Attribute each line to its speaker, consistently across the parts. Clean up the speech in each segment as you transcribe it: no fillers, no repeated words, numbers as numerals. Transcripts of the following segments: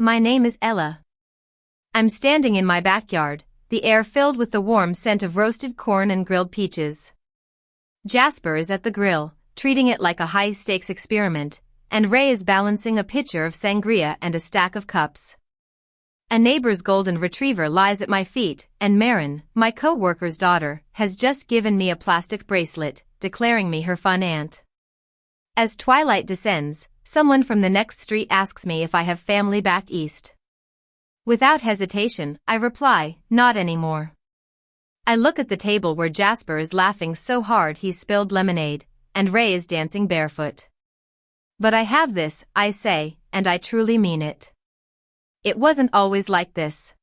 Speaker 1: My name is Ella. I'm standing in my backyard, the air filled with the warm scent of roasted corn and grilled peaches. Jasper is at the grill, treating it like a high-stakes experiment, and Ray is balancing a pitcher of sangria and a stack of cups. A neighbor's golden retriever lies at my feet, and Marin, my co-worker's daughter, has just given me a plastic bracelet, declaring me her fun aunt. As twilight descends, someone from the next street asks me if I have family back east. Without hesitation, I reply, not anymore. I look at the table where Jasper is laughing so hard he's spilled lemonade, and Ray is dancing barefoot. But I have this, I say, and I truly mean it. It wasn't always like this.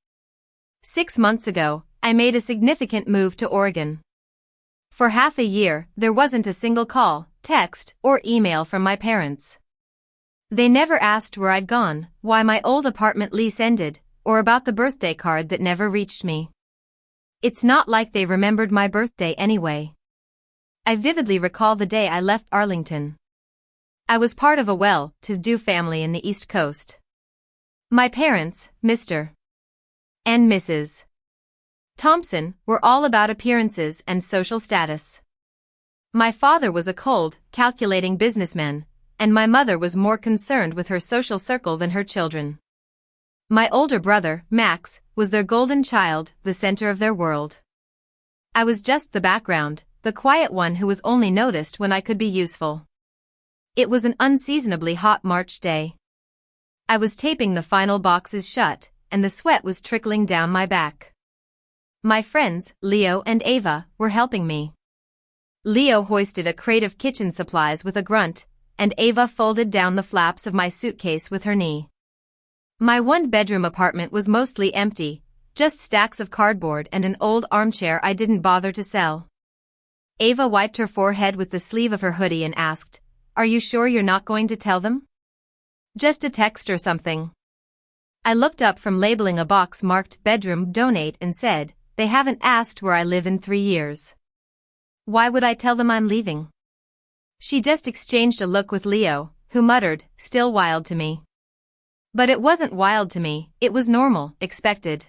Speaker 1: 6 months ago, I made a significant move to Oregon. For half a year, there wasn't a single call, text, or email from my parents. They never asked where I'd gone, why my old apartment lease ended, or about the birthday card that never reached me. It's not like they remembered my birthday anyway. I vividly recall the day I left Arlington. I was part of a well-to-do family in the East Coast. My parents, Mr. and Mrs. Thompson, were all about appearances and social status. My father was a cold, calculating businessman, and my mother was more concerned with her social circle than her children. My older brother, Max, was their golden child, the center of their world. I was just the background, the quiet one who was only noticed when I could be useful. It was an unseasonably hot March day. I was taping the final boxes shut, and the sweat was trickling down my back. My friends, Leo and Ava, were helping me. Leo hoisted a crate of kitchen supplies with a grunt, and Ava folded down the flaps of my suitcase with her knee. My one-bedroom apartment was mostly empty, just stacks of cardboard and an old armchair I didn't bother to sell. Ava wiped her forehead with the sleeve of her hoodie and asked, "Are you sure you're not going to tell them? Just a text or something?" I looked up from labeling a box marked bedroom donate and said, "They haven't asked where I live in 3 years. Why would I tell them I'm leaving?" She just exchanged a look with Leo, who muttered, "Still wild to me." But it wasn't wild to me, it was normal, expected.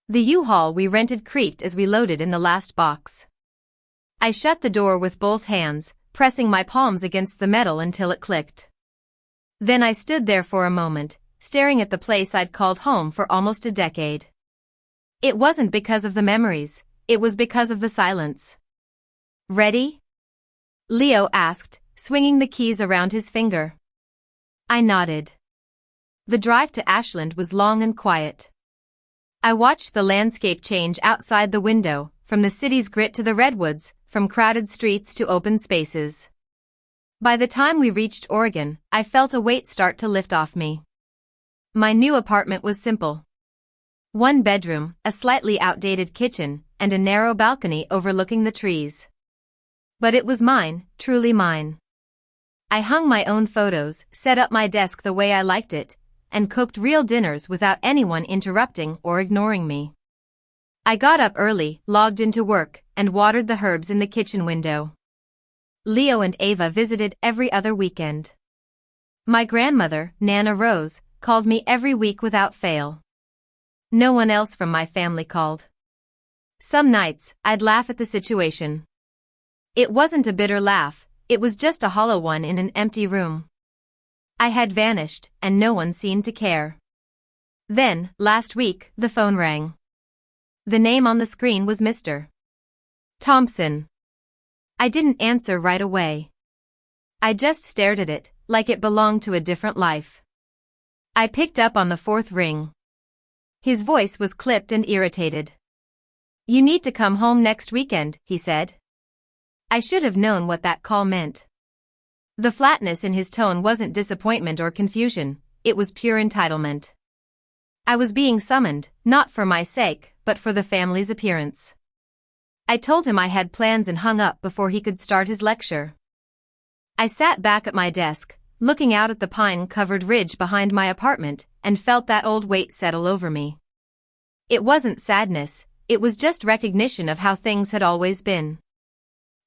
Speaker 1: The U-Haul we rented creaked as we loaded in the last box. I shut the door with both hands, pressing my palms against the metal until it clicked. Then I stood there for a moment, staring at the place I'd called home for almost a decade. It wasn't because of the memories, it was because of the silence. "Ready?" Leo asked, swinging the keys around his finger. I nodded. The drive to Ashland was long and quiet. I watched the landscape change outside the window, from the city's grit to the redwoods, from crowded streets to open spaces. By the time we reached Oregon, I felt a weight start to lift off me. My new apartment was simple. 1 bedroom, a slightly outdated kitchen, and a narrow balcony overlooking the trees. But it was mine, truly mine. I hung my own photos, set up my desk the way I liked it, and cooked real dinners without anyone interrupting or ignoring me. I got up early, logged into work, and watered the herbs in the kitchen window. Leo and Ava visited every other weekend. My grandmother, Nana Rose, called me every week without fail. No one else from my family called. Some nights, I'd laugh at the situation. It wasn't a bitter laugh, it was just a hollow one in an empty room. I had vanished, and no one seemed to care. Then, last week, the phone rang. The name on the screen was Mr. Thompson. I didn't answer right away. I just stared at it, like it belonged to a different life. I picked up on the 4th ring. His voice was clipped and irritated. "You need to come home next weekend," he said. I should have known what that call meant. The flatness in his tone wasn't disappointment or confusion, it was pure entitlement. I was being summoned, not for my sake, but for the family's appearance. I told him I had plans and hung up before he could start his lecture. I sat back at my desk, looking out at the pine-covered ridge behind my apartment, and felt that old weight settle over me. It wasn't sadness, it was just recognition of how things had always been.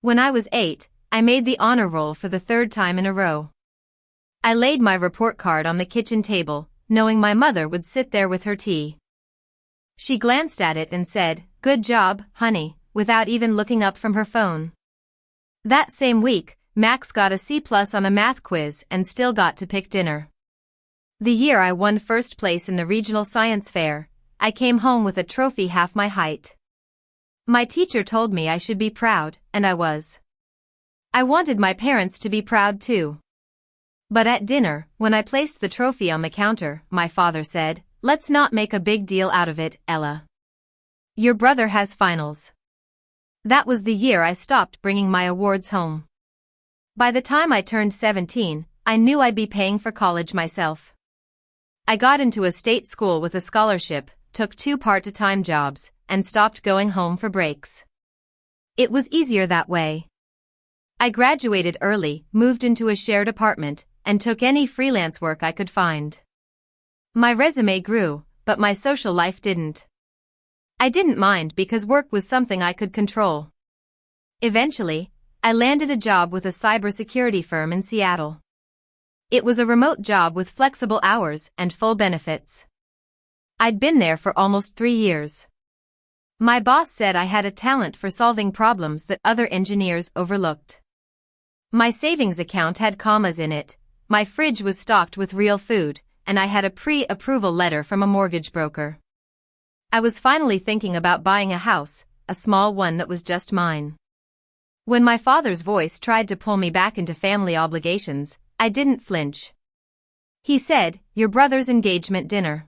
Speaker 1: When I was 8, I made the honor roll for the 3rd time in a row. I laid my report card on the kitchen table, knowing my mother would sit there with her tea. She glanced at it and said, "Good job, honey," without even looking up from her phone. That same week, Max got a C+ on a math quiz and still got to pick dinner. The year I won first place in the regional science fair, I came home with a trophy half my height. My teacher told me I should be proud, and I was. I wanted my parents to be proud too. But at dinner, when I placed the trophy on the counter, my father said, "Let's not make a big deal out of it, Ella. Your brother has finals." That was the year I stopped bringing my awards home. By the time I turned 17, I knew I'd be paying for college myself. I got into a state school with a scholarship, took 2 part-time jobs, and stopped going home for breaks. It was easier that way. I graduated early, moved into a shared apartment, and took any freelance work I could find. My resume grew, but my social life didn't. I didn't mind because work was something I could control. Eventually, I landed a job with a cybersecurity firm in Seattle. It was a remote job with flexible hours and full benefits. I'd been there for almost 3 years. My boss said I had a talent for solving problems that other engineers overlooked. My savings account had commas in it, my fridge was stocked with real food, and I had a pre-approval letter from a mortgage broker. I was finally thinking about buying a house, a small one that was just mine. When my father's voice tried to pull me back into family obligations, I didn't flinch. He said, "Your brother's engagement dinner.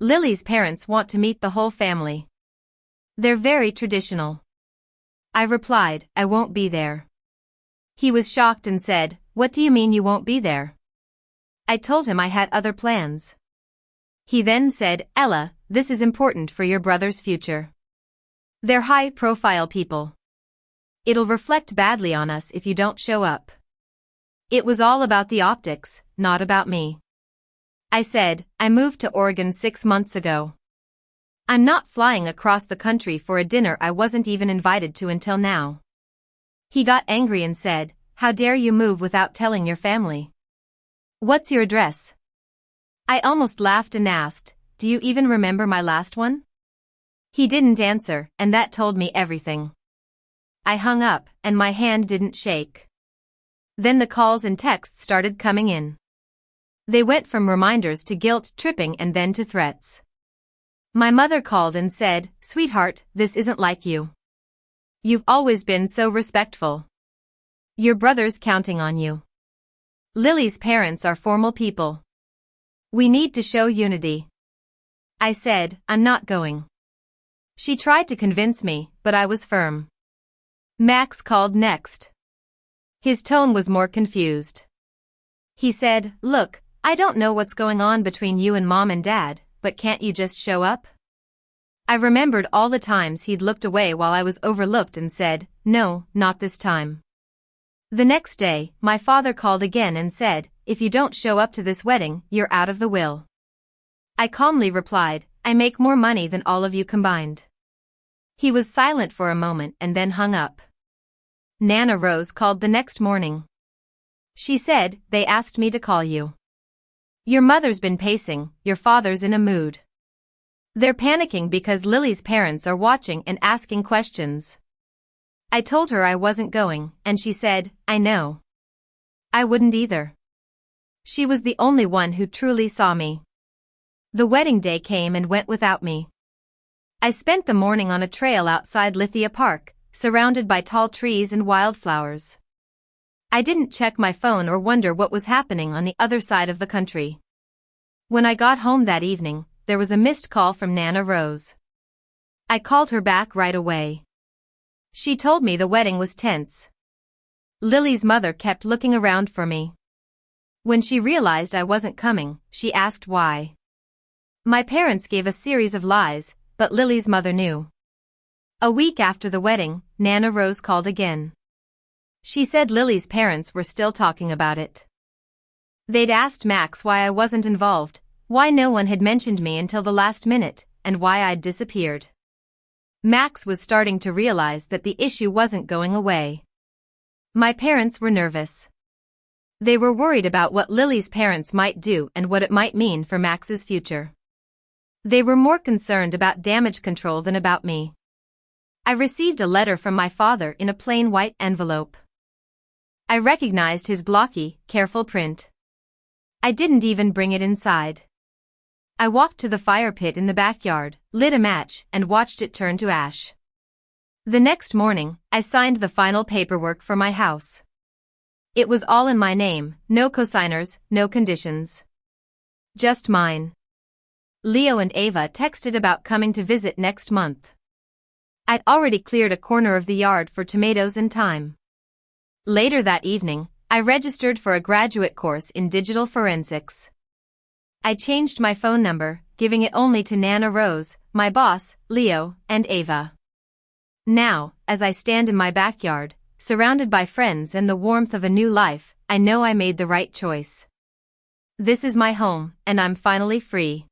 Speaker 1: Lily's parents want to meet the whole family. They're very traditional." I replied, "I won't be there." He was shocked and said, "What do you mean you won't be there?" I told him I had other plans. He then said, "Ella, this is important for your brother's future. They're high-profile people. It'll reflect badly on us if you don't show up." It was all about the optics, not about me. I said, "I moved to Oregon 6 months ago. I'm not flying across the country for a dinner I wasn't even invited to until now." He got angry and said, "How dare you move without telling your family? What's your address?" I almost laughed and asked, "Do you even remember my last one?" He didn't answer, and that told me everything. I hung up, and my hand didn't shake. Then the calls and texts started coming in. They went from reminders to guilt-tripping and then to threats. My mother called and said, "Sweetheart, this isn't like you. You've always been so respectful. Your brother's counting on you. Lily's parents are formal people. We need to show unity." I said, "I'm not going." She tried to convince me, but I was firm. Max called next. His tone was more confused. He said, "Look, I don't know what's going on between you and Mom and Dad, but can't you just show up?" I remembered all the times he'd looked away while I was overlooked and said, "No, not this time." The next day, my father called again and said, "If you don't show up to this wedding, you're out of the will." I calmly replied, "I make more money than all of you combined." He was silent for a moment and then hung up. Nana Rose called the next morning. She said, "They asked me to call you. Your mother's been pacing, your father's in a mood. They're panicking because Lily's parents are watching and asking questions." I told her I wasn't going, and she said, "I know. I wouldn't either." She was the only one who truly saw me. The wedding day came and went without me. I spent the morning on a trail outside Lithia Park, surrounded by tall trees and wildflowers. I didn't check my phone or wonder what was happening on the other side of the country. When I got home that evening, there was a missed call from Nana Rose. I called her back right away. She told me the wedding was tense. Lily's mother kept looking around for me. When she realized I wasn't coming, she asked why. My parents gave a series of lies, but Lily's mother knew. A week after the wedding, Nana Rose called again. She said Lily's parents were still talking about it. They'd asked Max why I wasn't involved, why no one had mentioned me until the last minute, and why I'd disappeared. Max was starting to realize that the issue wasn't going away. My parents were nervous. They were worried about what Lily's parents might do and what it might mean for Max's future. They were more concerned about damage control than about me. I received a letter from my father in a plain white envelope. I recognized his blocky, careful print. I didn't even bring it inside. I walked to the fire pit in the backyard, lit a match, and watched it turn to ash. The next morning, I signed the final paperwork for my house. It was all in my name, no cosigners, no conditions. Just mine. Leo and Ava texted about coming to visit next month. I'd already cleared a corner of the yard for tomatoes and thyme. Later that evening, I registered for a graduate course in digital forensics. I changed my phone number, giving it only to Nana Rose, my boss, Leo, and Ava. Now, as I stand in my backyard, surrounded by friends and the warmth of a new life, I know I made the right choice. This is my home, and I'm finally free.